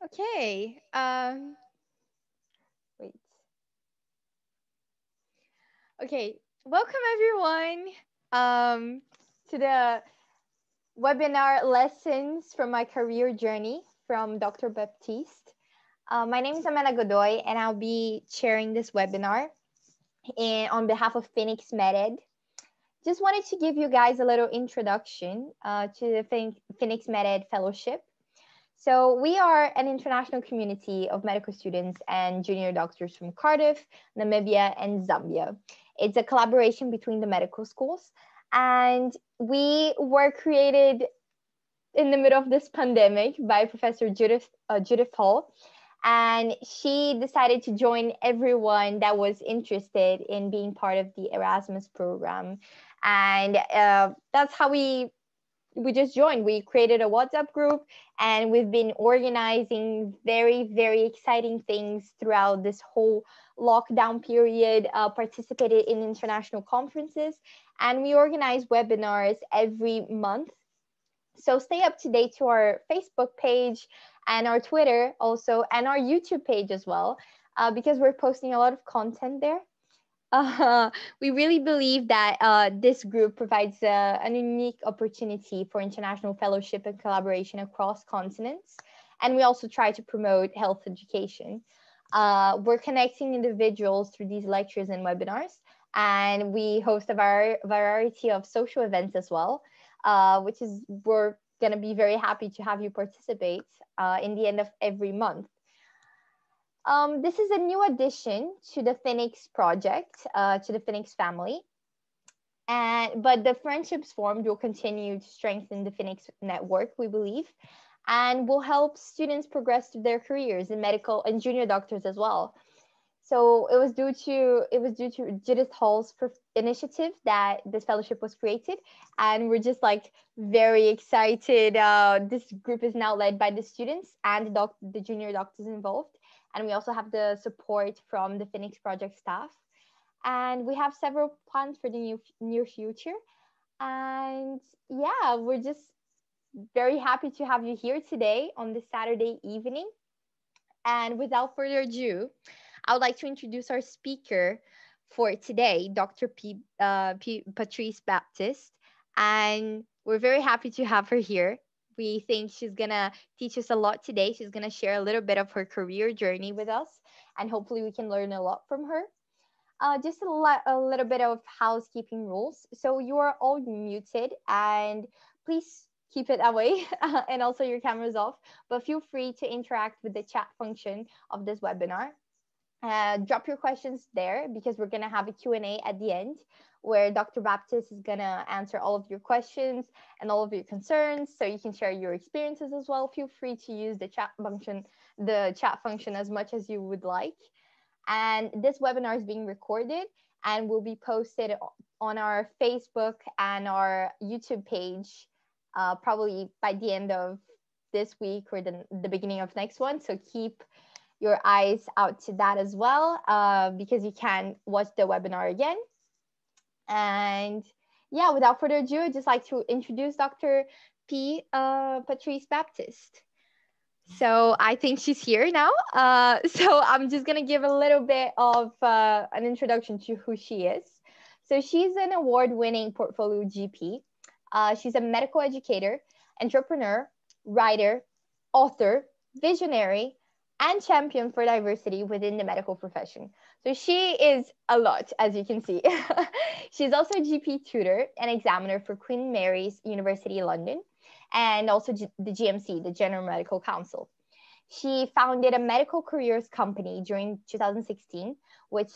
Okay. Wait. Okay. Welcome everyone. To the webinar lessons from my career journey from Dr. Baptiste. My name is Amanda Godoy, and I'll be chairing this webinar on behalf of Phoenix Med. Just wanted to give you guys a little introduction to the Phoenix Med Fellowship. So we are an international community of medical students and junior doctors from Cardiff, Namibia, and Zambia. It's a collaboration between the medical schools, and we were created in the middle of this pandemic by Professor Judith Hall, and she decided to join everyone that was interested in being part of the Erasmus program, and that's how we just joined. We created a WhatsApp group, and we've been organizing very, very exciting things throughout this whole lockdown period, participated in international conferences, and we organize webinars every month. So stay up to date to our Facebook page and our Twitter also, and our YouTube page as well, because we're posting a lot of content there. Uh, we really believe that this group provides an unique opportunity for international fellowship and collaboration across continents. And we also try to promote health education. We're connecting individuals through these lectures and webinars. And we host a variety of social events as well, which is we're going to be very happy to have you participate in the end of every month. This is a new addition to the Phoenix project, to the Phoenix family. But the friendships formed will continue to strengthen the Phoenix network, we believe, and will help students progress through their careers in medical and junior doctors as well. So it was due to Judith Hall's initiative that this fellowship was created, and we're just like very excited. This group is now led by the students and the junior doctors involved, and we also have the support from the Phoenix Project staff, and we have several plans for the near future. And yeah, we're just very happy to have you here today on this Saturday evening. And without further ado, I would like to introduce our speaker for today, Dr. Patrice Baptiste. And we're very happy to have her here. We think she's going to teach us a lot today. She's going to share a little bit of her career journey with us, and hopefully we can learn a lot from her. Just a little bit of housekeeping rules. So you are all muted, and please keep it away and also your cameras off, but feel free to interact with the chat function of this webinar. Drop your questions there because we're going to have a Q&A at the end where Dr. Baptiste is going to answer all of your questions and all of your concerns, so you can share your experiences as well. Feel free to use the chat function as much as you would like. And this webinar is being recorded and will be posted on our Facebook and our YouTube page probably by the end of this week or the beginning of next one. So keep your eyes out to that as well, because you can watch the webinar again. And yeah, without further ado, I'd just like to introduce Dr. Patrice Baptiste. So I think she's here now. So I'm just going to give a little bit of an introduction to who she is. So she's an award-winning portfolio GP. She's a medical educator, entrepreneur, writer, author, visionary, and champion for diversity within the medical profession. So she is a lot, as you can see. She's also a GP tutor and examiner for Queen Mary's University London, and also the GMC, the General Medical Council. She founded a medical careers company during 2016, which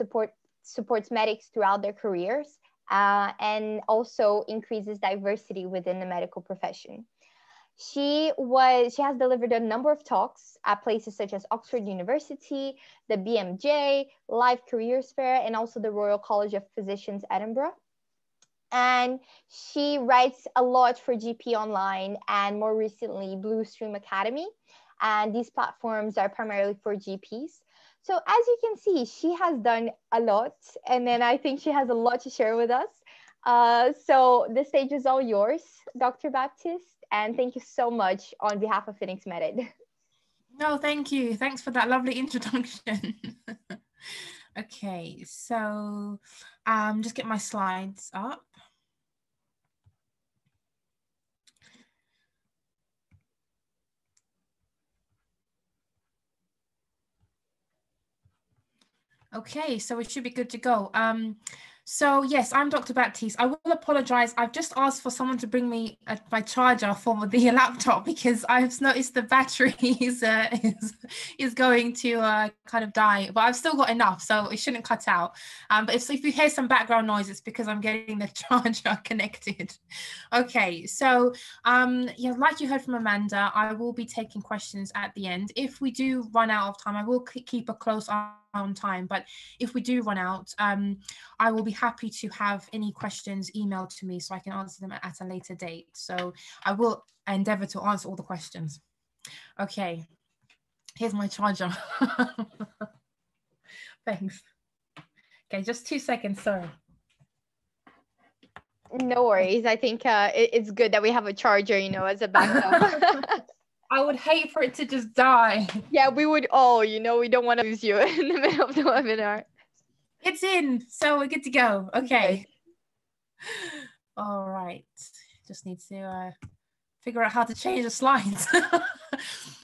supports medics throughout their careers, and also increases diversity within the medical profession. She has delivered a number of talks at places such as Oxford University, the BMJ, Life Careers Fair, and also the Royal College of Physicians, Edinburgh. And she writes a lot for GP Online and more recently Bluestream Academy. And these platforms are primarily for GPs. So as you can see, she has done a lot. And then I think she has a lot to share with us. So the stage is all yours, Dr. Baptiste. And thank you so much on behalf of Phoenix Med. No, thank you. Thanks for that lovely introduction. Okay, so just get my slides up. Okay, so we should be good to go. So yes, I'm Dr. Baptiste. I will apologize. I've just asked for someone to bring me my charger for the laptop because I've noticed the battery is going to kind of die, but I've still got enough, so it shouldn't cut out. But if you hear some background noise, it's because I'm getting the charger connected. Okay, so yeah, like you heard from Amanda, I will be taking questions at the end. If we do run out of time, I will keep a close eye on time, but if we do run out, I will be happy to have any questions emailed to me so I can answer them at a later date. So I will endeavor to answer all the questions. Okay, here's my charger. Thanks. Okay, just 2 seconds, sorry. No worries. I think it's good that we have a charger, as a backup. I would hate for it to just die. Yeah, we would all, we don't want to lose you in the middle of the webinar. It's in, so we're good to go. Okay. All right. Just need to figure out how to change the slides.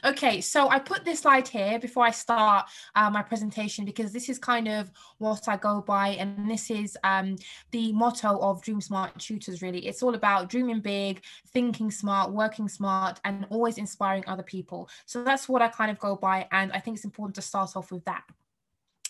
Okay, so I put this slide here before I start my presentation because this is kind of what I go by, and this is the motto of Dream Smart Tutors, really. It's all about dreaming big, thinking smart, working smart, and always inspiring other people. So that's what I kind of go by, and I think it's important to start off with that.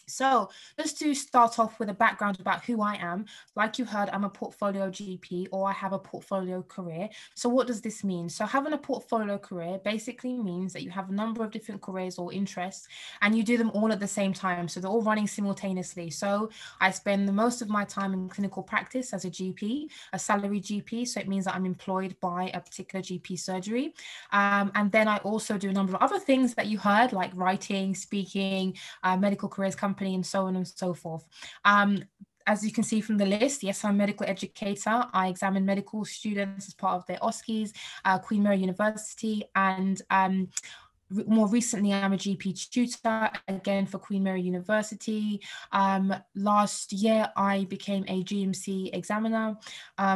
So just to start off with a background about who I am, like you heard, I'm a portfolio GP, or I have a portfolio career. So what does this mean? So having a portfolio career basically means that you have a number of different careers or interests and you do them all at the same time. So they're all running simultaneously. So I spend the most of my time in clinical practice as a GP, a salary GP. So it means that I'm employed by a particular GP surgery. And then I also do a number of other things that you heard, like writing, speaking, medical careers company, and so on and so forth. As you can see from the list, yes, I'm a medical educator. I examine medical students as part of their OSCEs, Queen Mary University, and more recently, I'm a GP tutor, again for Queen Mary University. Last year, I became a GMC examiner.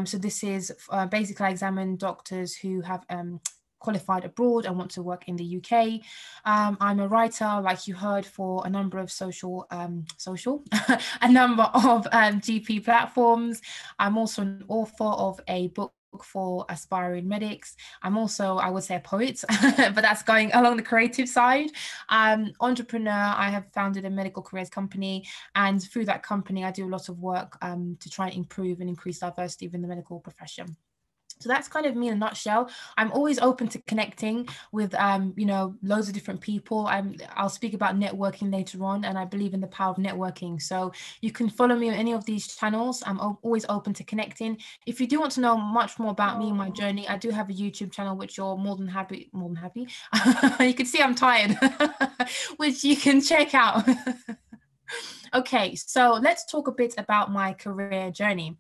So this is basically I examine doctors who have qualified abroad and want to work in the UK. I'm a writer, like you heard, for a number of a number of GP platforms. I'm also an author of a book for aspiring medics. I'm also, I would say, a poet, but that's going along the creative side. Entrepreneur, I have founded a medical careers company, and through that company, I do a lot of work to try and improve and increase diversity within the medical profession. So that's kind of me in a nutshell. I'm always open to connecting with, loads of different people. I'll speak about networking later on, and I believe in the power of networking. So you can follow me on any of these channels. I'm always open to connecting. If you do want to know much more about me and my journey, I do have a YouTube channel, which you're more than happy. You can see I'm tired, which you can check out. Okay, so let's talk a bit about my career journey.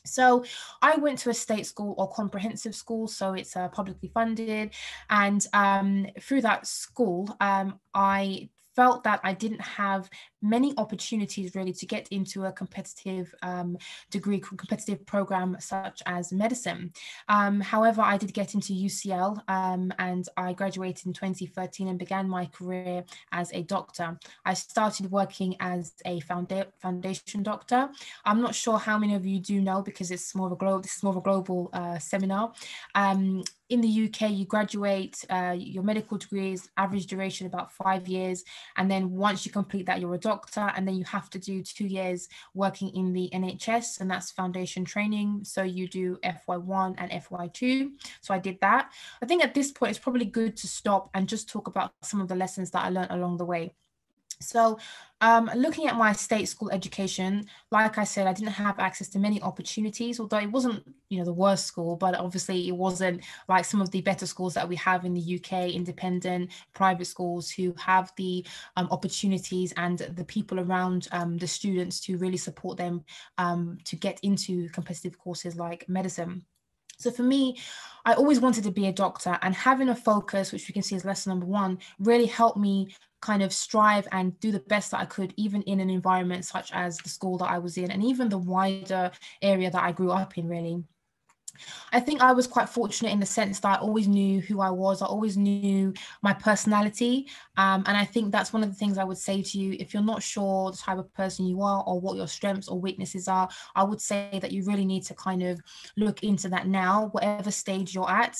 So I went to a state school or comprehensive school, so it's publicly funded. And through that school, I felt that I didn't have many opportunities really to get into a competitive competitive program such as medicine. However, I did get into UCL and I graduated in 2013 and began my career as a doctor. I started working as a foundation doctor. I'm not sure how many of you do know because it's more of a global seminar. In the UK, you graduate your medical degrees, average duration about 5 years. And then once you complete that, you're a doctor. And then you have to do 2 years working in the NHS, and that's foundation training. So you do FY1 and FY2. So I did that. I think at this point, it's probably good to stop and just talk about some of the lessons that I learned along the way. So looking at my state school education, like I said, I didn't have access to many opportunities, although it wasn't, the worst school, but obviously it wasn't like some of the better schools that we have in the UK, independent private schools who have the opportunities and the people around the students to really support them to get into competitive courses like medicine. So for me, I always wanted to be a doctor, and having a focus, which we can see as lesson number one, really helped me kind of strive and do the best that I could, even in an environment such as the school that I was in, and even the wider area that I grew up in, really. I think I was quite fortunate in the sense that I always knew who I was. I always knew my personality. And I think that's one of the things I would say to you. If you're not sure the type of person you are or what your strengths or weaknesses are, I would say that you really need to kind of look into that now, whatever stage you're at,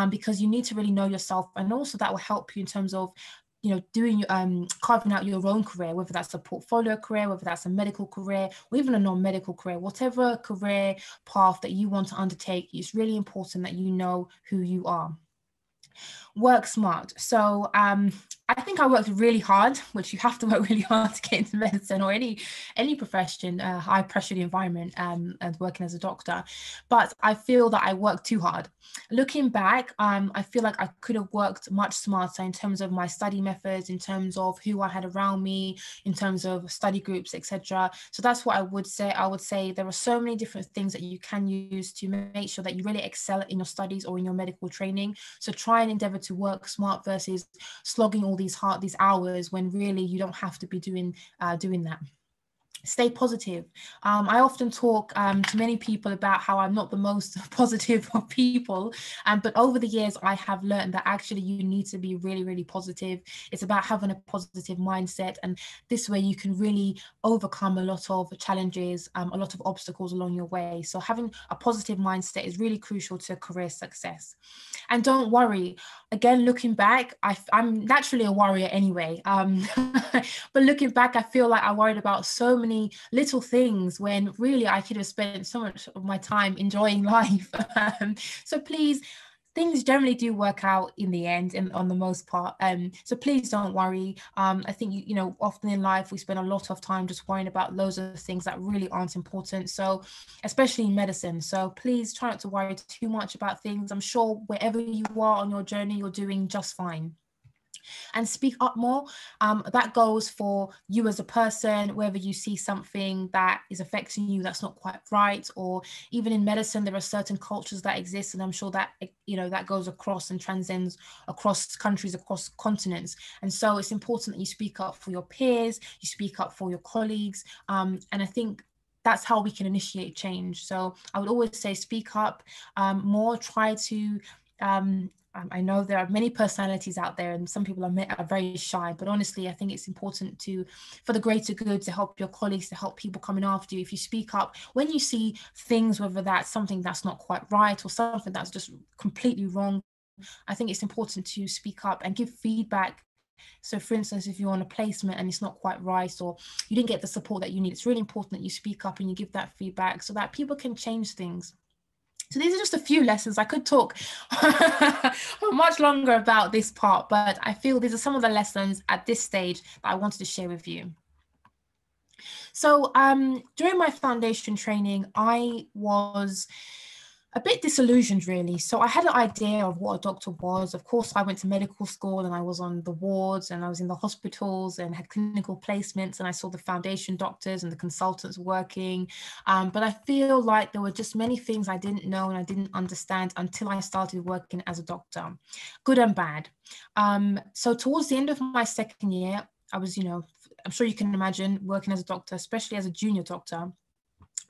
because you need to really know yourself. And also that will help you in terms of doing carving out your own career, whether that's a portfolio career, whether that's a medical career, or even a non-medical career, whatever career path that you want to undertake. It's really important that you know who you are. Work smart. So I think I worked really hard, which you have to work really hard to get into medicine or any profession, high pressured environment, and working as a doctor. But I feel that I worked too hard. Looking back, I feel like I could have worked much smarter in terms of my study methods, in terms of who I had around me, in terms of study groups, etc. So that's what I would say. I would say there are so many different things that you can use to make sure that you really excel in your studies or in your medical training. So try and endeavor to work smart versus slogging all these hours when really you don't have to be doing that. Stay positive. I often talk to many people about how I'm not the most positive of people, but over the years I have learned that actually you need to be really, really positive. It's about having a positive mindset, and this way you can really overcome a lot of challenges, a lot of obstacles along your way. So having a positive mindset is really crucial to career success. And don't worry. Again, looking back, I'm naturally a worrier anyway. But looking back, I feel like I worried about so many little things when really I could have spent so much of my time enjoying life. So please, things generally do work out in the end and on the most part. So please don't worry. I think, often in life we spend a lot of time just worrying about loads of things that really aren't important. So especially in medicine. So please try not to worry too much about things. I'm sure wherever you are on your journey, you're doing just fine. And speak up more. That goes for you as a person, whether you see something that is affecting you that's not quite right, or even in medicine, there are certain cultures that exist, and I'm sure that that goes across and transcends across countries, across continents. And so it's important that you speak up for your peers, you speak up for your colleagues, and I think that's how we can initiate change. So I would always say speak up more, try to I know there are many personalities out there, and some people are very shy, but honestly, I think it's important for the greater good, to help your colleagues, to help people coming after you. If you speak up when you see things, whether that's something that's not quite right or something that's just completely wrong, I think it's important to speak up and give feedback. So for instance, if you're on a placement and it's not quite right, or you didn't get the support that you need, it's really important that you speak up and you give that feedback so that people can change things. So these are just a few lessons. I could talk much longer about this part, but I feel these are some of the lessons at this stage that I wanted to share with you. So during my foundation training, I was a bit disillusioned, really. So I had an idea of what a doctor was. Of course, I went to medical school and I was on the wards and I was in the hospitals and had clinical placements, and I saw the foundation doctors and the consultants working. But I feel like there were just many things I didn't know and I didn't understand until I started working as a doctor, good and bad. So towards the end of my second year, I was, I'm sure you can imagine working as a doctor, especially as a junior doctor,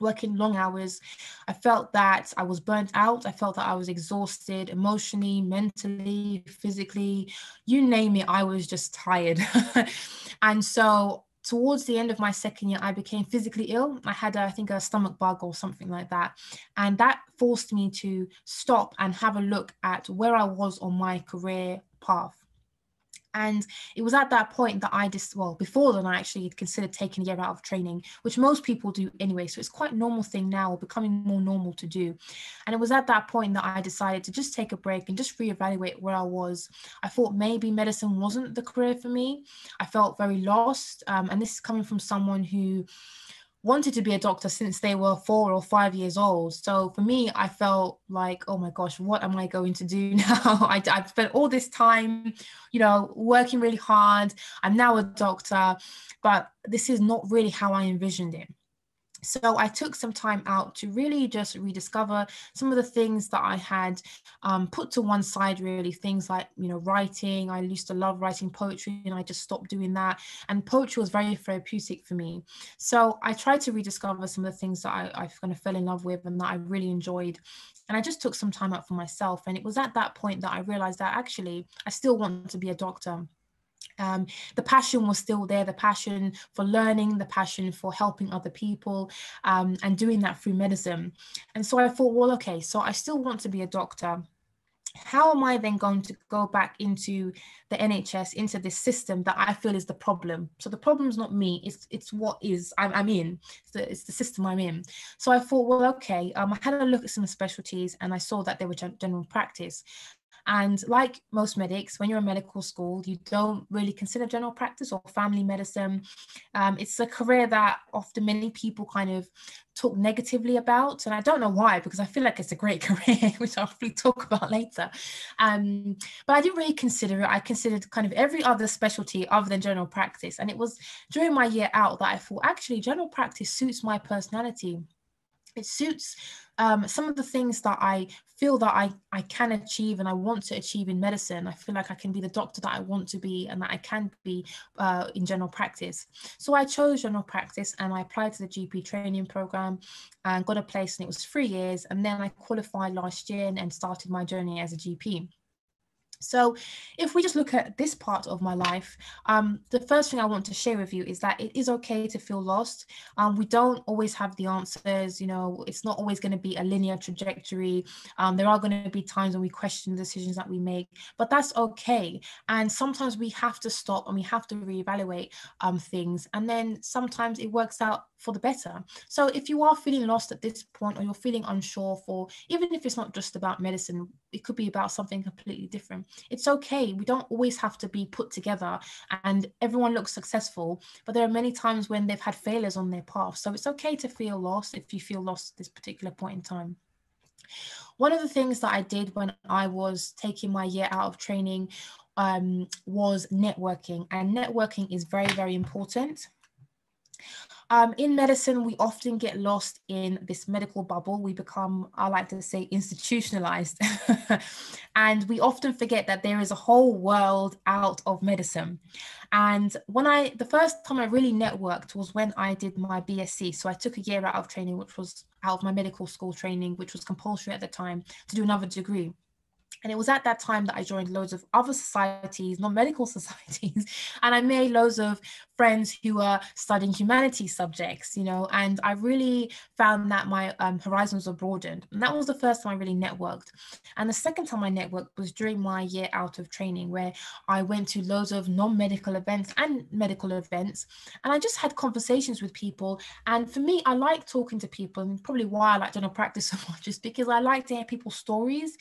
working long hours. I felt that I was burnt out. I felt that I was exhausted emotionally, mentally, physically, you name it. I was just tired. And so towards the end of my second year, I became physically ill. I had, I think, a stomach bug or something like that. And that forced me to stop and have a look at where I was on my career path. And it was at that point that before then I actually considered taking a year out of training, which most people do anyway. So it's quite a normal thing now, becoming more normal to do. And it was at that point that I decided to just take a break and just reevaluate where I was. I thought maybe medicine wasn't the career for me. I felt very lost. And this is coming from someone who wanted to be a doctor since they were 4 or 5 years old. So for me, I felt like, oh my gosh, what am I going to do now? I've spent all this time, working really hard. I'm now a doctor, but this is not really how I envisioned it. So I took some time out to really just rediscover some of the things that I had put to one side, really. Things like, writing. I used to love writing poetry, and I just stopped doing that. And poetry was very therapeutic for me. So I tried to rediscover some of the things that I kind of fell in love with and that I really enjoyed. And I just took some time out for myself. And it was at that point that I realized that actually I still want to be a doctor. The passion was still there, the passion for learning, the passion for helping other people, and doing that through medicine. And so I thought, well, okay, so I still want to be a doctor. How am I then going to go back into the NHS, into this system that I feel is the problem? So the problem's not me, it's what is I'm in. It's the system I'm in. So I thought, well, okay, I had a look at some specialties, and I saw that they were general practice. And like most medics, when you're in medical school, you don't really consider general practice or family medicine. It's a career that often many people kind of talk negatively about. And I don't know why, because I feel like it's a great career, which I'll probably talk about later. But I didn't really consider it. I considered kind of every other specialty other than general practice. And it was during my year out that I thought, actually, general practice suits my personality. It suits some of the things that I feel that I can achieve and I want to achieve in medicine. I feel like I can be the doctor that I want to be and that I can be in general practice. So I chose general practice, and I applied to the GP training program and got a place, and it was 3 years. And then I qualified last year and started my journey as a GP. So if we just look at this part of my life, the first thing I want to share with you is that it is okay to feel lost. We don't always have the answers, it's not always going to be a linear trajectory. There are going to be times when we question the decisions that we make, but that's okay. And sometimes we have to stop and we have to reevaluate things. And then sometimes it works out for the better. So if you are feeling lost at this point, or you're feeling unsure for, even if it's not just about medicine, it could be about something completely different. It's okay. We don't always have to be put together and everyone looks successful, but there are many times when they've had failures on their path. So it's okay to feel lost if you feel lost at this particular point in time. One of the things that I did when I was taking my year out of training was networking, and networking is very important. In medicine, we often get lost in this medical bubble. We become, I like to say, institutionalized. And we often forget that there is a whole world out of medicine. And the first time I really networked was when I did my BSc. So I took a year out of training, which was out of my medical school training, which was compulsory at the time, to do another degree. And it was at that time that I joined loads of other societies, non-medical societies, and I made loads of friends who were studying humanities subjects, and I really found that my horizons were broadened. And that was the first time I really networked. And the second time I networked was during my year out of training, where I went to loads of non-medical events and medical events, and I just had conversations with people. And for me, I like talking to people, and probably why I like general practice so much is because I like to hear people's stories.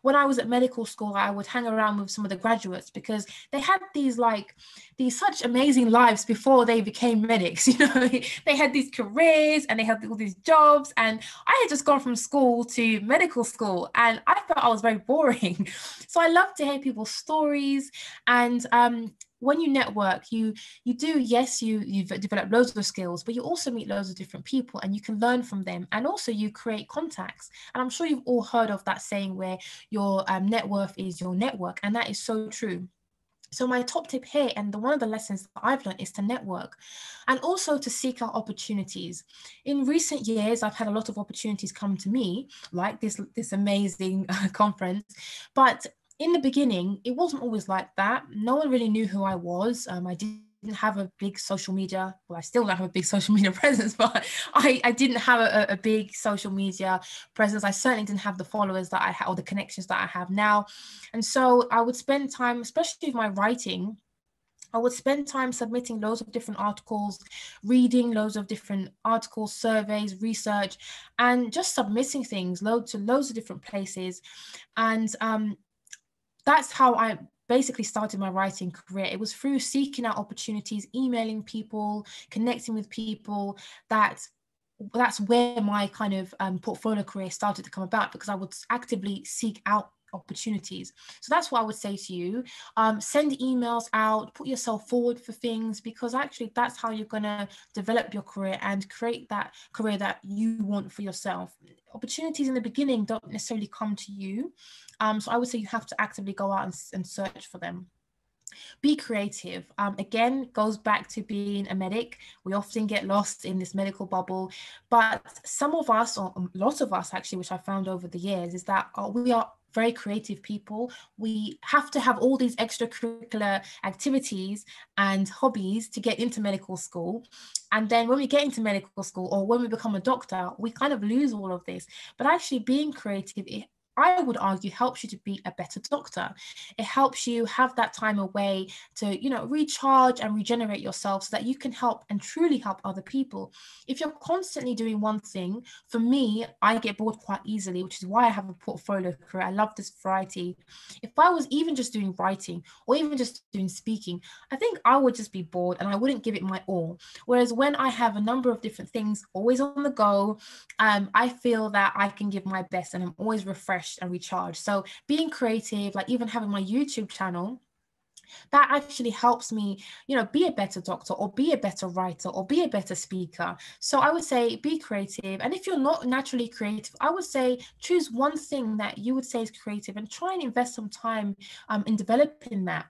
When I was at medical school, I would hang around with some of the graduates because they had these such amazing lives before they became medics. They had these careers and they had all these jobs, and I had just gone from school to medical school and I felt I was very boring. So I love to hear people's stories. And when you network, you develop loads of skills, but you also meet loads of different people and you can learn from them, and also you create contacts. And I'm sure you've all heard of that saying where your net worth is your network, and that is so true. So my top tip here, and one of the lessons that I've learned, is to network and also to seek out opportunities. In recent years, I've had a lot of opportunities come to me, like this amazing conference, but in the beginning, it wasn't always like that. No one really knew who I was. I didn't have a big social media, well, I still don't have a big social media presence, but I didn't have a big social media presence. I certainly didn't have the followers that I have or the connections that I have now. And so I would spend time, especially with my writing, I would spend time submitting loads of different articles, reading loads of different articles, surveys, research, and just submitting things to loads of different places. And that's how I basically started my writing career. It was through seeking out opportunities, emailing people, connecting with people, that's where my kind of portfolio career started to come about, because I would actively seek out opportunities. So that's what I would say to you. Send emails out, put yourself forward for things, because actually that's how you're going to develop your career and create that career that you want for yourself. Opportunities in the beginning don't necessarily come to you. So I would say you have to actively go out and search for them. Be creative. Again, goes back to being a medic. We often get lost in this medical bubble, but some of us, or a lot of us actually, which I found over the years, is that we are very creative people. We have to have all these extracurricular activities and hobbies to get into medical school. And then when we get into medical school, or when we become a doctor, we kind of lose all of this. But actually being creative, I would argue, helps you to be a better doctor. It helps you have that time away to, recharge and regenerate yourself so that you can help and truly help other people. If you're constantly doing one thing, for me, I get bored quite easily, which is why I have a portfolio career. I love this variety. If I was even just doing writing or even just doing speaking, I think I would just be bored and I wouldn't give it my all. Whereas when I have a number of different things always on the go, I feel that I can give my best and I'm always refreshed and recharged. So being creative, like even having my YouTube channel, that actually helps me, be a better doctor or be a better writer or be a better speaker. So I would say be creative. And if you're not naturally creative, I would say choose one thing that you would say is creative and try and invest some time in developing that.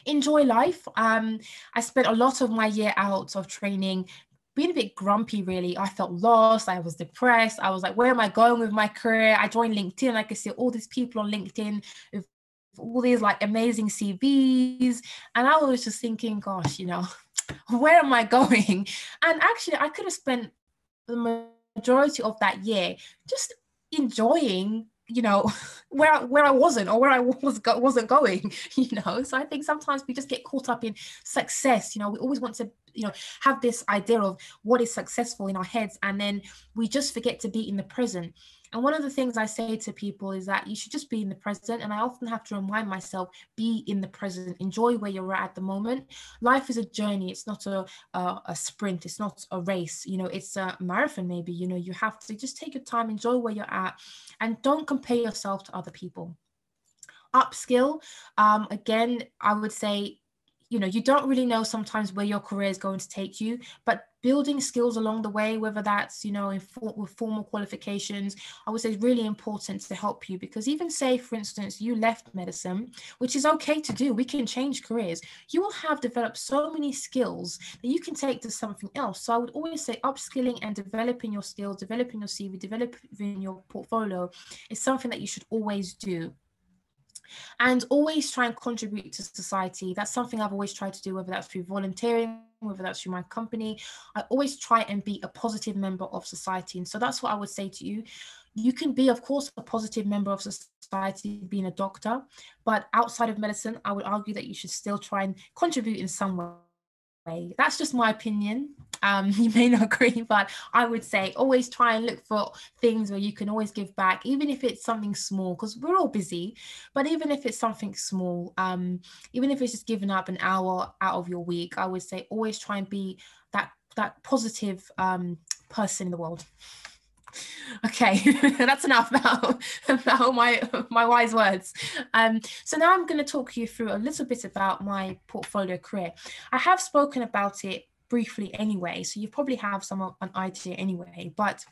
Enjoy life. I spent a lot of my year out of training being a bit grumpy, really. I felt lost. I was depressed. I was like, where am I going with my career? I joined LinkedIn. I could see all these people on LinkedIn with all these like amazing CVs. And I was just thinking, gosh, where am I going? And actually, I could have spent the majority of that year just enjoying where I wasn't, or where I wasn't going, So I think sometimes we just get caught up in success. We always want to have this idea of what is successful in our heads, and then we just forget to be in the present. And one of the things I say to people is that you should just be in the present. And I often have to remind myself, be in the present, enjoy where you're at the moment. Life is a journey. It's not a sprint. It's not a race. It's a marathon. Maybe, you have to just take your time, enjoy where you're at, and don't compare yourself to other people. Upskill. Again, I would say, you don't really know sometimes where your career is going to take you, but building skills along the way, whether that's, with formal qualifications, I would say is really important to help you. Because even say, for instance, you left medicine, which is okay to do, we can change careers. You will have developed so many skills that you can take to something else. So I would always say upskilling and developing your skills, developing your CV, developing your portfolio is something that you should always do. And always try and contribute to society. That's something I've always tried to do, whether that's through volunteering, whether that's through my company. I always try and be a positive member of society. And so that's what I would say to you. You can be, of course, a positive member of society being a doctor, but outside of medicine, I would argue that you should still try and contribute in some way. That's just my opinion. You may not agree, but I would say always try and look for things where you can always give back, even if it's something small, because we're all busy. But even if it's something small, even if it's just giving up an hour out of your week, I would say always try and be that positive person in the world. Okay, that's enough about my wise words. So now I'm going to talk you through a little bit about my portfolio career. I have spoken about it briefly anyway, so you probably have an idea anyway, but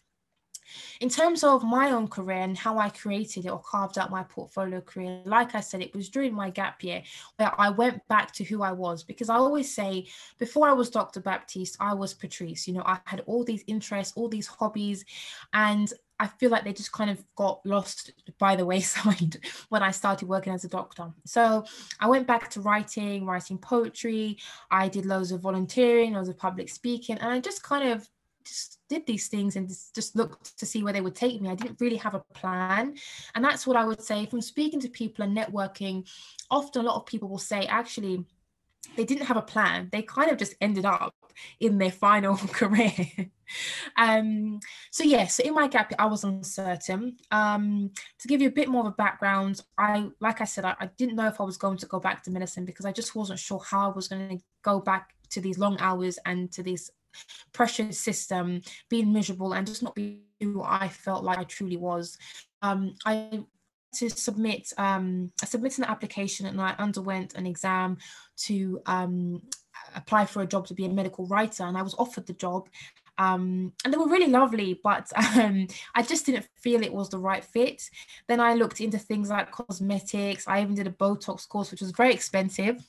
in terms of my own career and how I created it or carved out my portfolio career, like I said, it was during my gap year where I went back to who I was, because I always say, before I was Dr. Baptiste, I was Patrice. I had all these interests, all these hobbies, and I feel like they just kind of got lost by the wayside when I started working as a doctor. So I went back to writing poetry. I did loads of volunteering, loads of public speaking, and I just kind of just did these things and just looked to see where they would take me. I didn't really have a plan. And that's what I would say from speaking to people and networking. Often a lot of people will say, actually, they didn't have a plan. They kind of just ended up in their final career. So in my gap, I was uncertain. To give you a bit more of a background, like I said, I didn't know if I was going to go back to medicine, because I just wasn't sure how I was going to go back to these long hours and to this pressure system, being miserable and just not being who I felt like I truly was. I to submit, I submitted an application and I underwent an exam to apply for a job to be a medical writer, and I was offered the job. And they were really lovely, but I just didn't feel it was the right fit. Then I looked into things like cosmetics. I even did a Botox course, which was very expensive.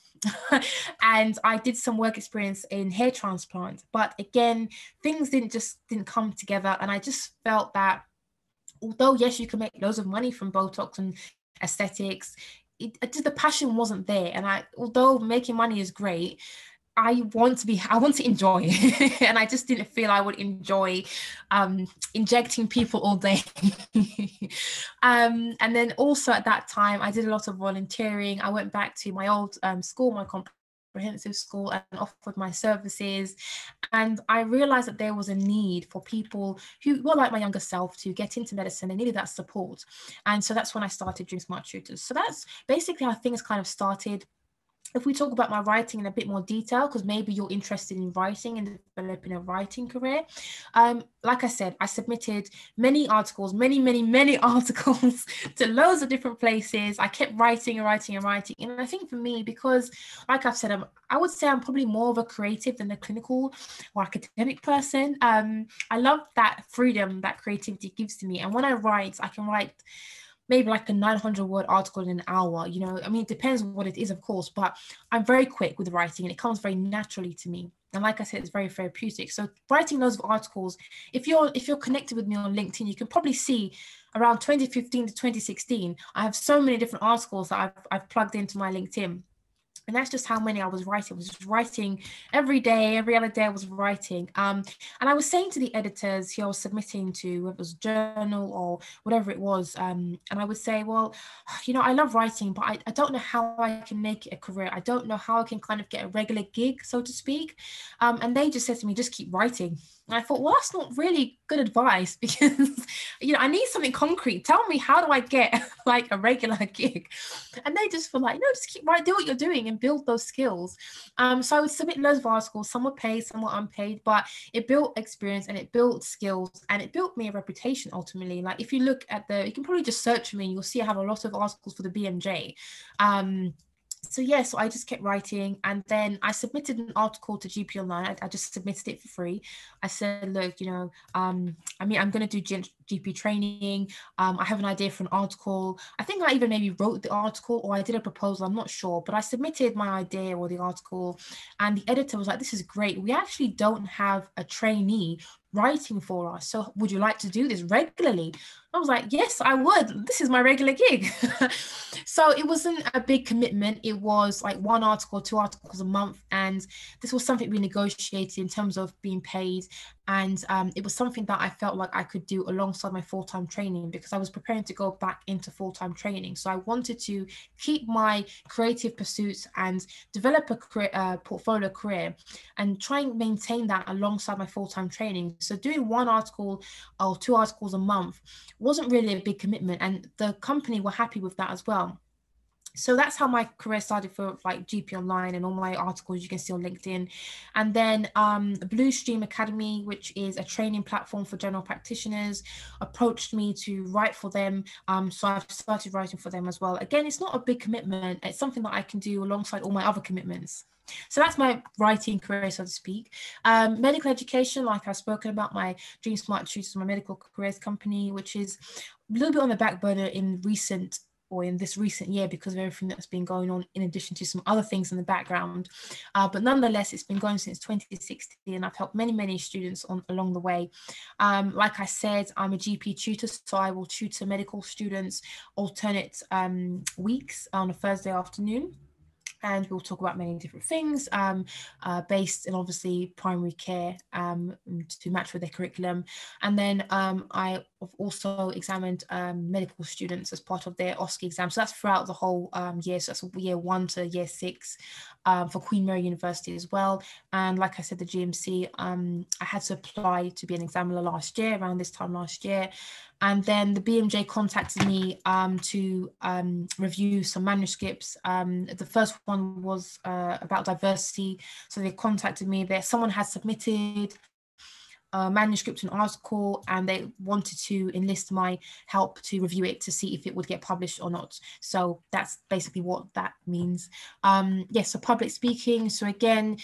And I did some work experience in hair transplant. But again, things didn't come together. And I just felt that although, yes, you can make loads of money from Botox and aesthetics, the passion wasn't there. And although making money is great, I want to enjoy it. And I just didn't feel I would enjoy injecting people all day. And then also at that time, I did a lot of volunteering. I went back to my old school, my comprehensive school, and offered my services. And I realized that there was a need for people who were like my younger self to get into medicine. They needed that support. And so that's when I started Dream Smart Tutors. So that's basically how things kind of started. If we talk about my writing in a bit more detail, because maybe you're interested in writing and developing a writing career. Like I said, I submitted many articles, many articles to loads of different places. I kept writing and writing and writing. And I think for me, because like I've said, I would say I'm probably more of a creative than a clinical or academic person. I love that freedom that creativity gives to me. And when I can write maybe like a 900-word article in an hour, you know. I mean, it depends on what it is, of course, but I'm very quick with writing and it comes very naturally to me. And like I said, it's very therapeutic. So writing loads of articles, if you're connected with me on LinkedIn, you can probably see around 2015 to 2016, I have so many different articles that I've plugged into my LinkedIn. And that's just how many I was writing. I was just writing every day, every other day I was writing. And I was saying to the editors who I was submitting to, whether it was journal or whatever it was, and I would say, well, you know, I love writing, but I don't know how I can make it a career. I don't know how I can kind of get a regular gig, so to speak. And they just said to me, just keep writing. And I thought, well, that's not really good advice because, you know, I need something concrete. Tell me, how do I get like a regular gig? And they just were like, no, just keep writing, do what you're doing and build those skills. So I would submit loads of articles. Some were paid, some were unpaid, but it built experience and it built skills and it built me a reputation ultimately. Like if you look at you can probably just search for me and you'll see I have a lot of articles for the BMJ. So yeah, so I just kept writing, and then I submitted an article to GP Online. I just submitted it for free. I said, look, you know, I mean, I'm going to do GP training. I have an idea for an article. I think I even maybe wrote the article or I did a proposal. I'm not sure, but I submitted my idea or the article, and the editor was like, this is great. We actually don't have a trainee writing for us. So would you like to do this regularly? I was like, yes, I would. This is my regular gig. So it wasn't a big commitment. It was like one article, two articles a month. And this was something we negotiated in terms of being paid. And it was something that I felt like I could do alongside my full-time training because I was preparing to go back into full-time training. So I wanted to keep my creative pursuits and develop a career, portfolio career and try and maintain that alongside my full-time training. So doing one article or two articles a month wasn't really a big commitment, and the company were happy with that as well. So that's how my career started for like GP Online, and all my articles you can see on LinkedIn. And then Bluestream Academy, which is a training platform for general practitioners, approached me to write for them. So I've started writing for them as well. Again, it's not a big commitment. It's something that I can do alongside all my other commitments. So that's my writing career, so to speak. Medical education, like I've spoken about, my Dream Smart Tutors, my medical careers company, which is a little bit on the back burner in this recent year because of everything that's been going on, in addition to some other things in the background. But nonetheless, it's been going since 2016, and I've helped many students along the way. Like I said, I'm a GP tutor, so I will tutor medical students alternate weeks on a Thursday afternoon. And we'll talk about many different things based in obviously primary care to match with their curriculum. And then I have also examined medical students as part of their OSCE exam. So that's throughout the whole year. So that's year 1 to year 6 for Queen Mary University as well. And like I said, the GMC, I had to apply to be an examiner around this time last year. And then the BMJ contacted me to review some manuscripts. The first one was about diversity. So they contacted me. Someone had submitted a manuscript, an article, and they wanted to enlist my help to review it to see if it would get published or not. So that's basically what that means. Yes, so public speaking. So again,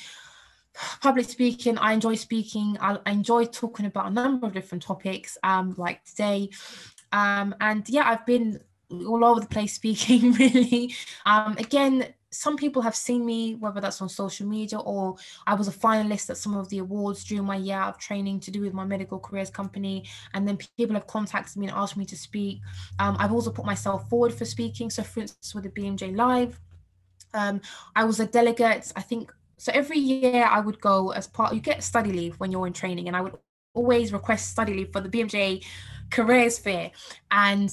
public speaking, I enjoy speaking. I enjoy talking about a number of different topics, like today. And yeah, I've been all over the place speaking, really. Again, some people have seen me, whether that's on social media or I was a finalist at some of the awards during my year of training to do with my medical careers company. And then people have contacted me and asked me to speak. I've also put myself forward for speaking. So for instance, with the BMJ Live, I was a delegate, I think. So every year I would go as part, you get study leave when you're in training, and I would always request study leave for the BMJ careers fair. And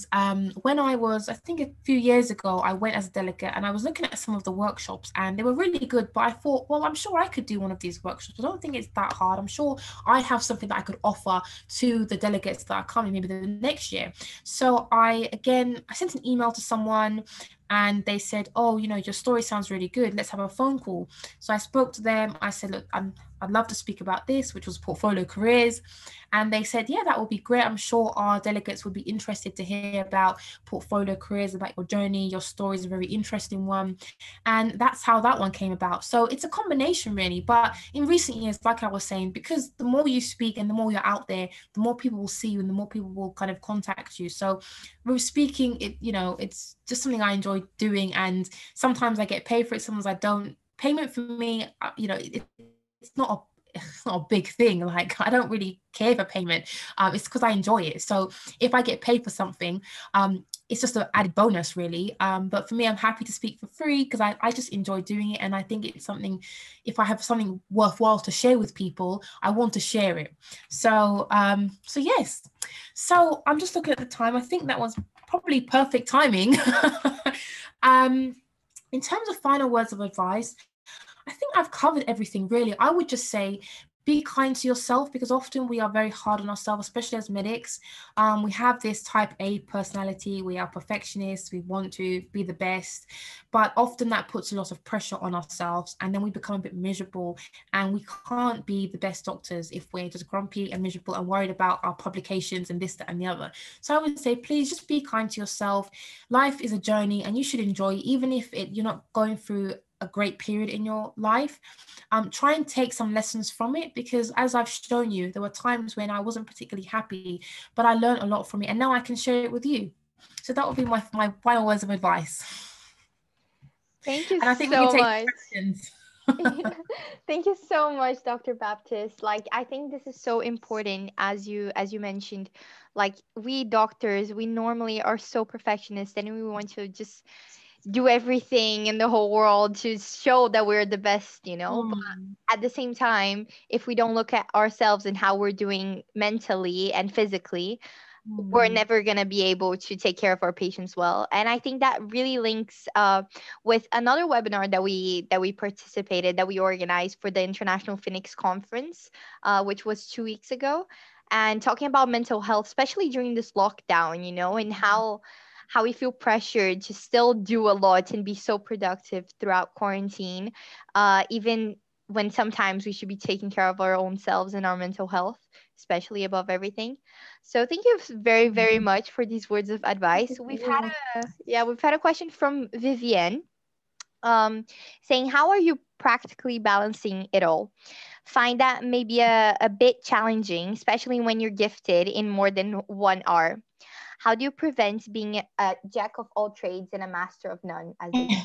when I was, I think a few years ago, I went as a delegate and I was looking at some of the workshops and they were really good, but I thought, well, I'm sure I could do one of these workshops. I don't think it's that hard. I'm sure I have something that I could offer to the delegates that are coming maybe the next year. So I sent an email to someone and they said, oh, you know, your story sounds really good. Let's have a phone call. So I spoke to them. I said, look, I'd love to speak about this, which was portfolio careers. And they said, yeah, that would be great. I'm sure our delegates would be interested to hear about portfolio careers, about your journey. Your story is a very interesting one. And that's how that one came about. So it's a combination, really. But in recent years, like I was saying, because the more you speak and the more you're out there, the more people will see you and the more people will kind of contact you. So with speaking, it's just something I enjoy doing. And sometimes I get paid for it, sometimes I don't. Payment for me, it's not a big thing. Like, I don't really care for payment. It's because I enjoy it. So if I get paid for something, it's just an added bonus, really. But for me, I'm happy to speak for free because I just enjoy doing it. And I think it's something, if I have something worthwhile to share with people, I want to share it. So yes. So I'm just looking at the time. I think that was probably perfect timing. In terms of final words of advice, I think I've covered everything, really. I would just say be kind to yourself, because often we are very hard on ourselves, especially as medics. We have this type A personality. We are perfectionists. We want to be the best, but often that puts a lot of pressure on ourselves, and then we become a bit miserable, and we can't be the best doctors if we're just grumpy and miserable and worried about our publications and this, that, and the other. So I would say, please just be kind to yourself. Life is a journey and you should enjoy, even if you're not going through a great period in your life. Try and take some lessons from it, because as I've shown you, there were times when I wasn't particularly happy, but I learned a lot from it, and now I can share it with you. So that would be my final words of advice. Thank you And I think we can so take much. questions. Thank you so much, Dr. Baptiste. Like, I think this is so important, as you mentioned. Like, we doctors, we normally are so perfectionist and we want to just do everything in the whole world to show that we're the best, you know. But at the same time, if we don't look at ourselves and how we're doing mentally and physically, we're never going to be able to take care of our patients well. And I think that really links with another webinar that we participated, that we organized for the International Phoenix Conference, which was 2 weeks ago, and talking about mental health, especially during this lockdown, you know, and how we feel pressured to still do a lot and be so productive throughout quarantine, even when sometimes we should be taking care of our own selves and our mental health, especially above everything. So thank you very, very much for these words of advice. We've had a question from Vivienne, saying, how are you practically balancing it all? Find that maybe a bit challenging, especially when you're gifted in more than one art. How do you prevent being a jack of all trades and a master of none, as they say?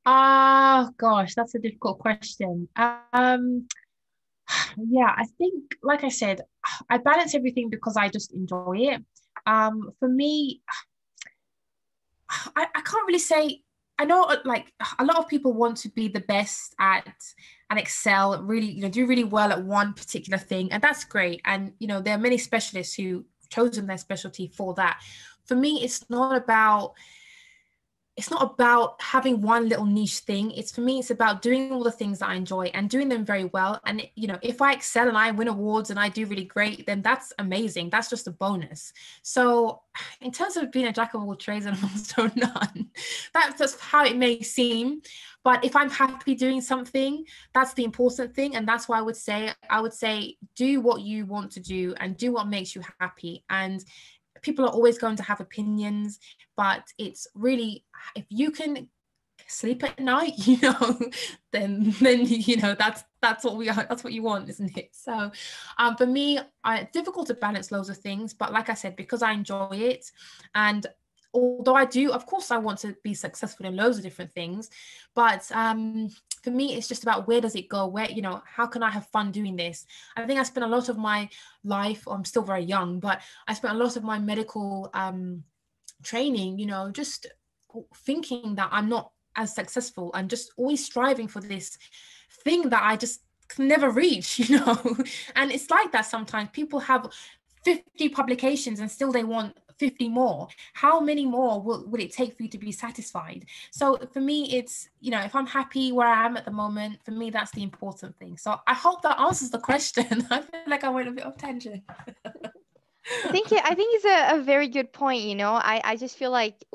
Gosh, that's a difficult question. Yeah, I think, like I said, I balance everything because I just enjoy it. For me, I can't really say. I know, like, a lot of people want to be the best at and excel, really, do really well at one particular thing, and that's great. And there are many specialists who chosen their specialty for that. For me, it's not about having one little niche thing. For me, it's about doing all the things that I enjoy and doing them very well. And, if I excel and I win awards and I do really great, then that's amazing. That's just a bonus. So in terms of being a jack of all trades and also none, that's how it may seem. But if I'm happy doing something, that's the important thing. And that's why I would say do what you want to do and do what makes you happy. And people are always going to have opinions, but it's really, if you can sleep at night, then that's what we are, that's what you want, isn't it? So for me, it's difficult to balance loads of things, but like I said, because I enjoy it, and although I do, of course I want to be successful in loads of different things, but for me it's just about, where does it go, where, how can I have fun doing this? I think I spent a lot of my life, I'm still very young, but I spent a lot of my medical training, just thinking that I'm not as successful, and just always striving for this thing that I just can never reach, and it's like that sometimes. People have 50 publications and still they want 50 more. How many more will it take for you to be satisfied? So for me, it's, if I'm happy where I am at the moment, for me, that's the important thing. So I hope that answers the question. I feel like I went a bit off tangent. I think it's a very good point. I just feel like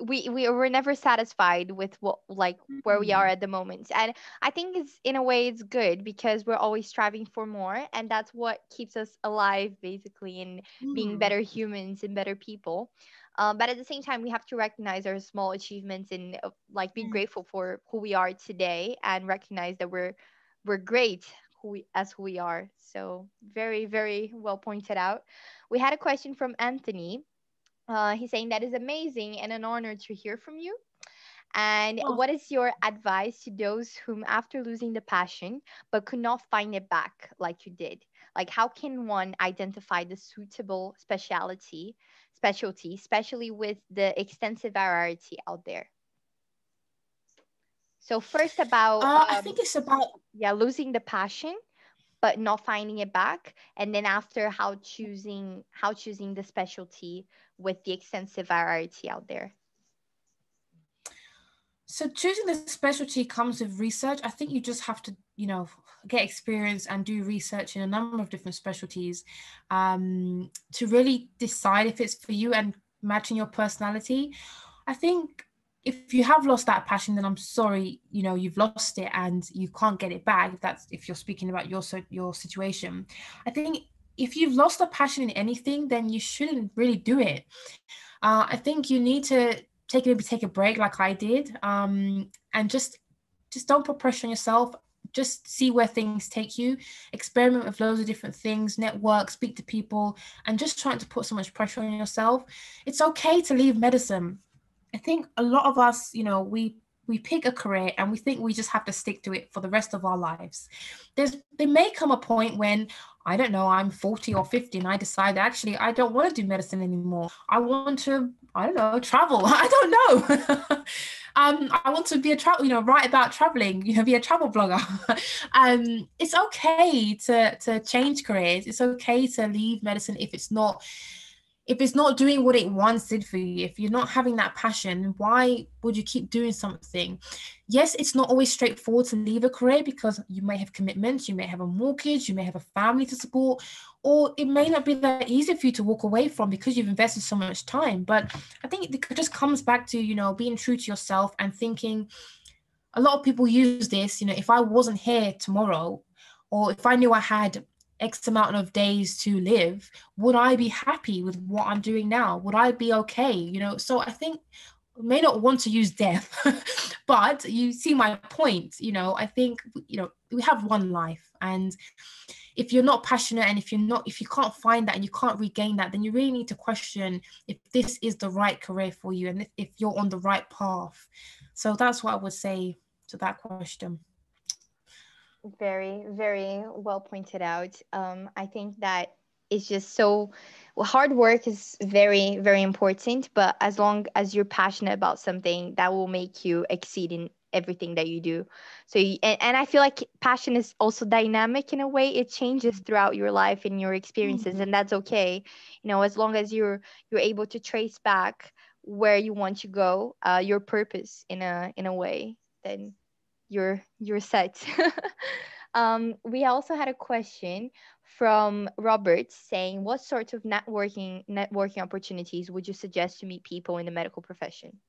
we're never satisfied with what, like, where we are Mm. at the moment. And I think it's, in a way, it's good because we're always striving for more, and that's what keeps us alive, basically, and being Mm. better humans and better people. But at the same time, we have to recognize our small achievements and, like, be Mm. grateful for who we are today, and recognize that we're great who we are. So very, very well pointed out. We had a question from Anthony. He's saying that is amazing and an honor to hear from you. And Oh, what is your advice to those whom, after losing the passion, but could not find it back like you did? Like, how can one identify the suitable specialty, especially with the extensive variety out there? So first about I think it's about, yeah, losing the passion but not finding it back, and then after, how choosing the specialty with the extensive variety out there. so choosing the specialty comes with research. I think you just have to, get experience and do research in a number of different specialties, to really decide if it's for you and matching your personality. I think if you have lost that passion, then I'm sorry, you've lost it and you can't get it back. If you're speaking about your situation. I think if you've lost a passion in anything, then you shouldn't really do it. I think you need to maybe take a break, like I did, and just don't put pressure on yourself. Just see where things take you. Experiment with loads of different things, network, speak to people, and just trying to put so much pressure on yourself. It's okay to leave medicine. I think a lot of us, we pick a career and we think we just have to stick to it for the rest of our lives. There may come a point when, I don't know, I'm 40 or 50 and I decide, actually I don't want to do medicine anymore. I want to, I don't know, travel. I don't know. I want to be a travel, write about traveling, be a travel blogger. It's okay to change careers. It's okay to leave medicine if it's not doing what it once did for you. If you're not having that passion, why would you keep doing something? Yes, it's not always straightforward to leave a career because you may have commitments, you may have a mortgage, you may have a family to support, or it may not be that easy for you to walk away from because you've invested so much time. But I think it just comes back to, being true to yourself and thinking, a lot of people use this, if I wasn't here tomorrow, or if I knew I had X amount of days to live, would I be happy with what I'm doing now? Would I be okay? So I think we may not want to use death, but you see my point. I think, we have one life, and if you're not passionate, and if you can't find that and you can't regain that, then you really need to question if this is the right career for you and if you're on the right path. So that's what I would say to that question. Very, very well pointed out. I think that it's just so, well, hard work is very, very important, but as long as you're passionate about something, that will make you exceed in everything that you do. So, and I feel like passion is also dynamic in a way. It changes throughout your life and your experiences, Mm. and that's okay. As long as you're able to trace back where you want to go, your purpose in a way, then you're set. We also had a question from Robert saying, "What sorts of networking opportunities would you suggest to meet people in the medical profession?"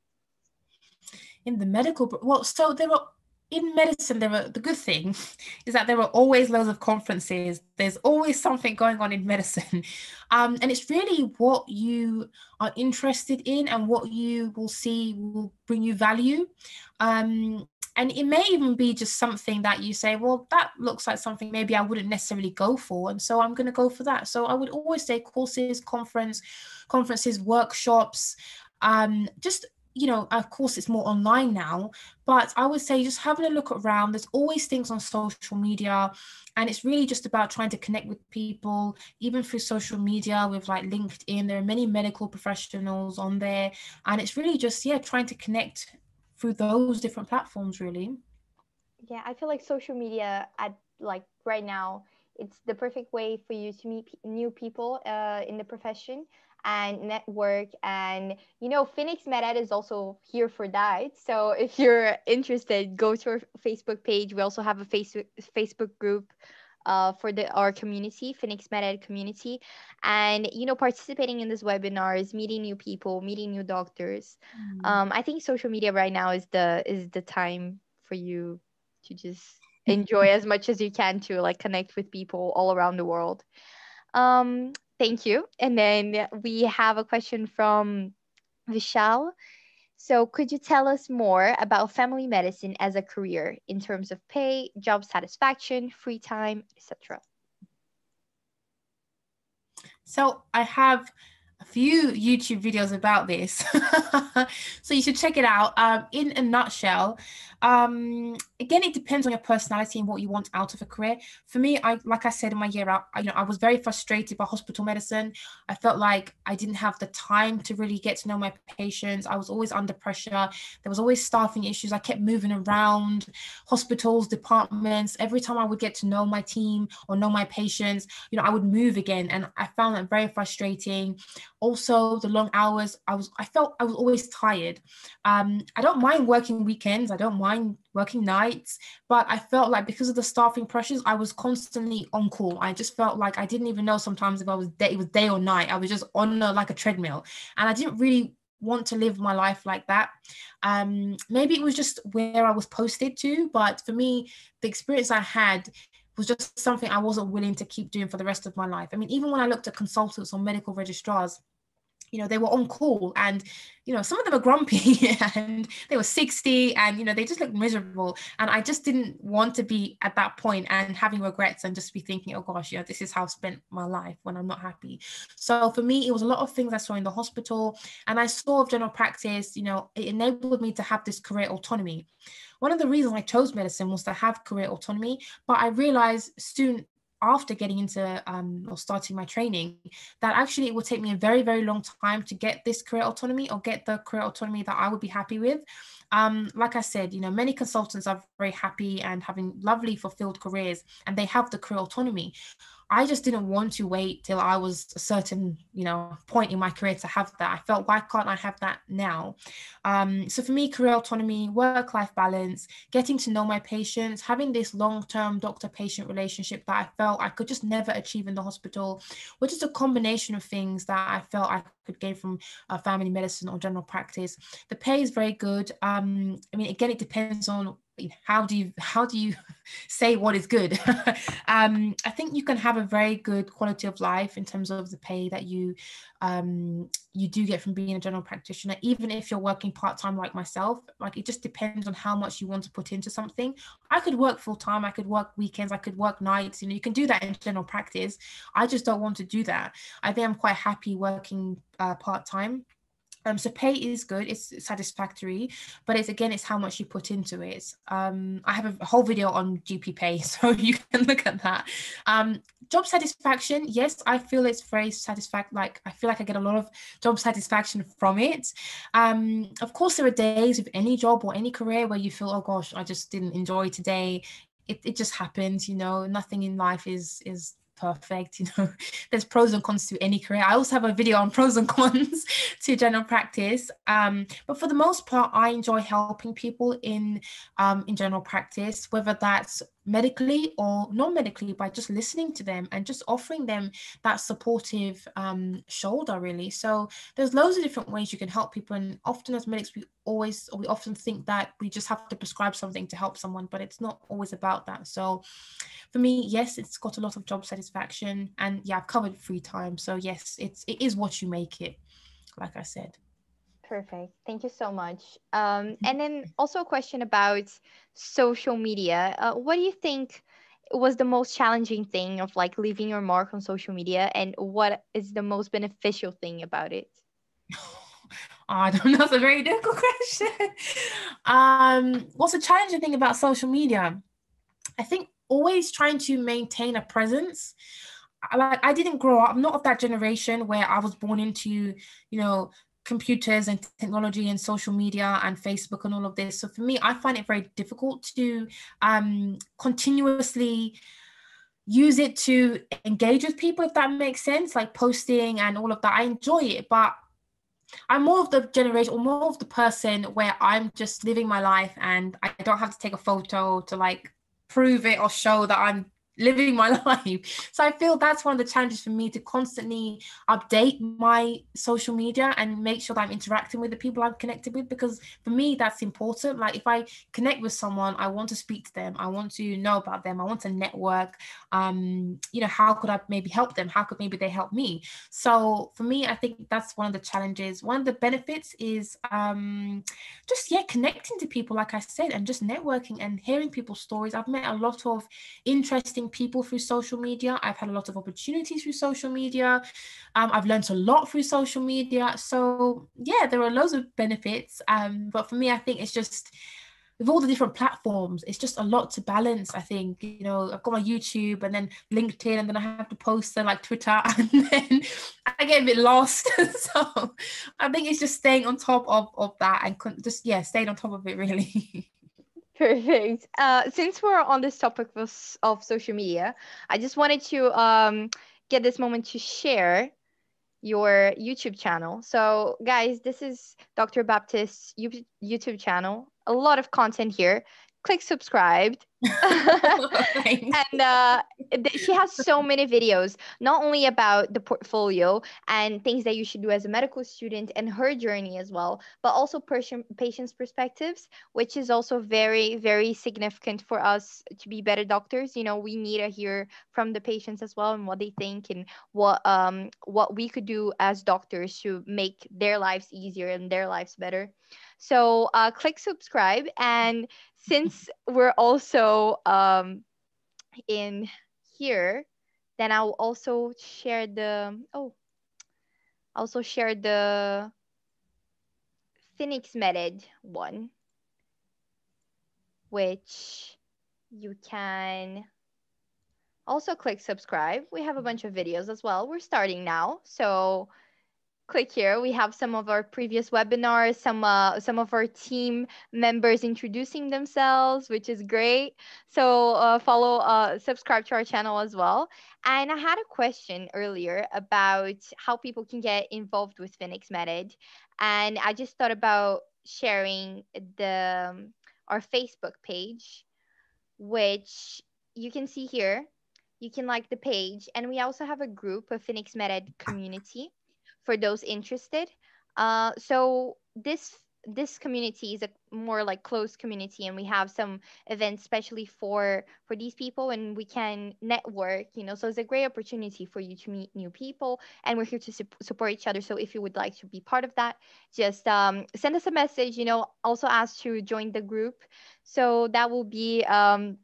In the medical, well, so there are, in medicine, the good thing is that there are always loads of conferences. There's always something going on in medicine. And it's really what you are interested in and what you will see will bring you value. And it may even be just something that you say, well, that looks like something maybe I wouldn't necessarily go for. And so I'm going to go for that. So I would always say courses, conferences, workshops, just, of course, it's more online now, but I would say just having a look around. There's always things on social media, and it's really just about trying to connect with people, even through social media with like LinkedIn. There are many medical professionals on there, and it's really just, trying to connect through those different platforms, really. Yeah, I feel like social media at like right now, it's the perfect way for you to meet new people in the profession and network. And Phoenix MedEd is also here for that. So if you're interested, go to our Facebook page. We also have a Facebook group for our community, Phoenix MedEd community, and participating in this webinars, meeting new people, meeting new doctors. I think social media right now is the time for you to just enjoy as much as you can to like connect with people all around the world. Thank you. And then we have a question from Vishal. So, could you tell us more about family medicine as a career in terms of pay, job satisfaction, free time, etc.? So I have a few YouTube videos about this. So you should check it out. In a nutshell, again, it depends on your personality and what you want out of a career. For me, like I said in my year out, I was very frustrated by hospital medicine. I felt like I didn't have the time to really get to know my patients. I was always under pressure. There was always staffing issues. I kept moving around hospitals, departments. Every time I would get to know my team or know my patients, I would move again, and I found that very frustrating. Also, the long hours, I felt I was always tired. I don't mind working weekends, I don't mind working nights, but I felt like because of the staffing pressures, I was constantly on call. I just felt like I didn't even know sometimes if it was day or night. I was just on like a treadmill, and I didn't really want to live my life like that. Maybe it was just where I was posted to, but for me, the experience I had was just something I wasn't willing to keep doing for the rest of my life. I mean, even when I looked at consultants or medical registrars, they were on call, and some of them are grumpy and they were 60, and they just looked miserable, and I just didn't want to be at that point and having regrets and just be thinking, oh gosh, this is how I spent my life when I'm not happy. So for me, it was a lot of things I saw in the hospital, and I saw general practice. It enabled me to have this career autonomy. One of the reasons I chose medicine was to have career autonomy, but I realized soon after getting into or starting my training that actually it would take me a very, very long time to get this career autonomy or get the career autonomy that I would be happy with. Like I said, many consultants are very happy and having lovely fulfilled careers, and they have the career autonomy. I just didn't want to wait till I was a certain, point in my career to have that. I felt, why can't I have that now? So for me, career autonomy, work-life balance, getting to know my patients, having this long-term doctor-patient relationship that I felt I could just never achieve in the hospital, which is a combination of things that I felt I could gain from family medicine or general practice. The pay is very good. I mean, again, it depends on how do you say what is good. I think you can have a very good quality of life in terms of the pay that you do get from being a general practitioner, even if you're working part-time like myself. Like, it just depends on how much you want to put into something. I could work full-time, I could work weekends, I could work nights. You can do that in general practice. I just don't want to do that. I think I'm quite happy working part-time. So pay is good, it's satisfactory, but it's how much you put into it. I have a whole video on GP pay, so you can look at that. Job satisfaction, yes, I feel it's very satisfactory. Like, I feel like I get a lot of job satisfaction from it. Of course, there are days with any job or any career where you feel, oh gosh, I just didn't enjoy today. It just happens, nothing in life is perfect. There's pros and cons to any career. I also have a video on pros and cons to general practice, but for the most part, I enjoy helping people in general practice, whether that's medically or non-medically, by just listening to them and just offering them that supportive shoulder, really. So there's loads of different ways you can help people, and often as medics we often think that we just have to prescribe something to help someone, but it's not always about that. So for me, yes, it's got a lot of job satisfaction, and yeah, I've covered free time. So yes, it is what you make it, like I said. Perfect. Thank you so much. And then also a question about social media. What do you think was the most challenging thing of like leaving your mark on social media, and what is the most beneficial thing about it? I don't know. That's a very difficult question. What's the challenging thing about social media? I think always trying to maintain a presence. Like, I didn't grow up, I'm not of that generation where I was born into, computers and technology and social media and Facebook and all of this. So for me, I find it very difficult to continuously use it to engage with people, if that makes sense, like posting and all of that. I enjoy it, but I'm more of the generation, or more of the person where I'm just living my life and I don't have to take a photo to like prove it or show that I'm living my life. So I feel that's one of the challenges for me, to constantly update my social media and make sure that I'm interacting with the people I'm connected with, because for me that's important. Like, if I connect with someone, I want to speak to them, I want to know about them, I want to network. How could I maybe help them, how could maybe they help me? So for me, I think that's one of the challenges. One of the benefits is connecting to people, like I said, and just networking and hearing people's stories. I've met a lot of interesting people through social media. I've had a lot of opportunities through social media. I've learned a lot through social media. So yeah, there are loads of benefits. But for me, I think it's just, with all the different platforms, it's just a lot to balance. I think, I've got my YouTube and then LinkedIn, and then I have to post on like Twitter, and then I get a bit lost. So I think it's just staying on top of that, and staying on top of it, really. Perfect. Since we're on this topic of social media, I just wanted to get this moment to share your YouTube channel. So, guys, this is Dr. Baptiste's YouTube channel. A lot of content here. Click subscribe. And she has so many videos, not only about the portfolio and things that you should do as a medical student and her journey as well, but also patients' perspectives, which is also very, very significant for us to be better doctors. We need to hear from the patients as well, and what they think, and what we could do as doctors to make their lives easier and their lives better. So click subscribe. And since we're also in here, then I'll also share the Phoenix Method one, which you can also click subscribe. We have a bunch of videos as well. We're starting now, so click here. We have some of our previous webinars, some of our team members introducing themselves, which is great. So subscribe to our channel as well. And I had a question earlier about how people can get involved with Phoenix Method, and I just thought about sharing our Facebook page, which you can see here. You can like the page, and we also have a group, a Phoenix Method community, for those interested. So this community is a more like closed community, and we have some events especially for these people, and we can network. So it's a great opportunity for you to meet new people, and we're here to support each other. So if you would like to be part of that, just send us a message. Also ask to join the group. So that would be amazing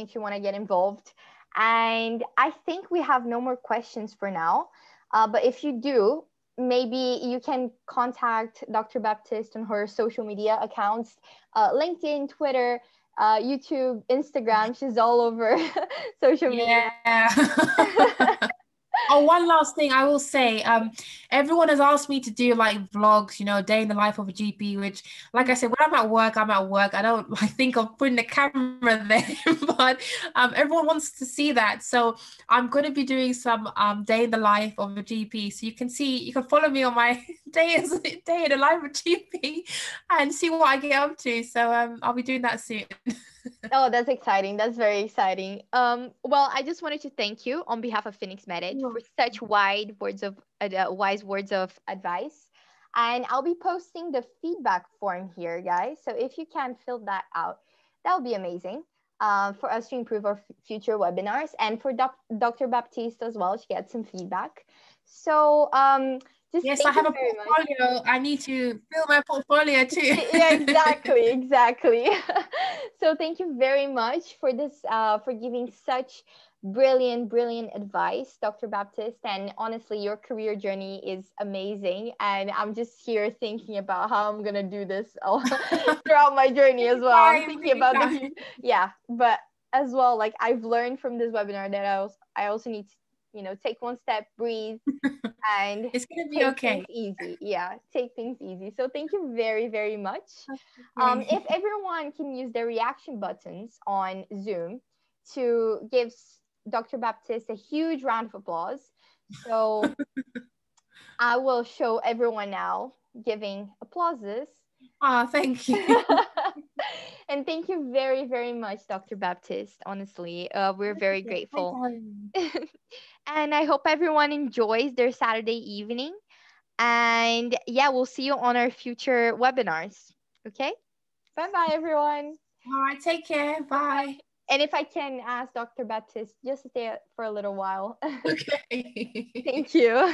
if you want to get involved. And I think we have no more questions for now. But if you do, maybe you can contact Dr. Baptiste on her social media accounts, LinkedIn, Twitter, YouTube, Instagram. She's all over social media. Yeah. Oh, one last thing I will say. Everyone has asked me to do like vlogs, day in the life of a GP, which, like I said, when I'm at work, I'm at work. I don't think of putting the camera there, but everyone wants to see that. So I'm going to be doing some day in the life of a GP. So you can follow me on my day in the life of a GP and see what I get up to. So I'll be doing that soon. Oh, that's exciting. That's very exciting. Well, I just wanted to thank you on behalf of Phoenix Med for such wise words of advice. And I'll be posting the feedback form here, guys. So if you can fill that out, that would be amazing. For us to improve our future webinars, and for Dr. Baptiste as well, to get some feedback. So just Yes, I thank have you a very much. portfolio. I need to fill my portfolio too. Yeah, exactly, exactly. So thank you very much for this, for giving such brilliant advice, Dr. Baptiste. And honestly, your career journey is amazing. And I'm just here thinking about how I'm gonna do this all throughout my journey Take as your well. I'm time, thinking take your about the time. future. Yeah, but as well, like I've learned from this webinar that I also need to, take one step, breathe, and It's gonna be take things okay. easy. Yeah, take things easy. So thank you very much. Okay. If everyone can use the reaction buttons on Zoom to give Dr. Baptiste a huge round of applause. So I will show everyone now giving applauses. Ah, thank you. And thank you very much, Dr. Baptiste. Honestly, we're That's very okay. Thanks grateful. for having me. And I hope everyone enjoys their Saturday evening. And yeah, we'll see you on our future webinars. Okay? Bye bye, everyone. All right, take care. Bye. And if I can ask Dr. Baptiste just stay for a little while. Okay. Thank you.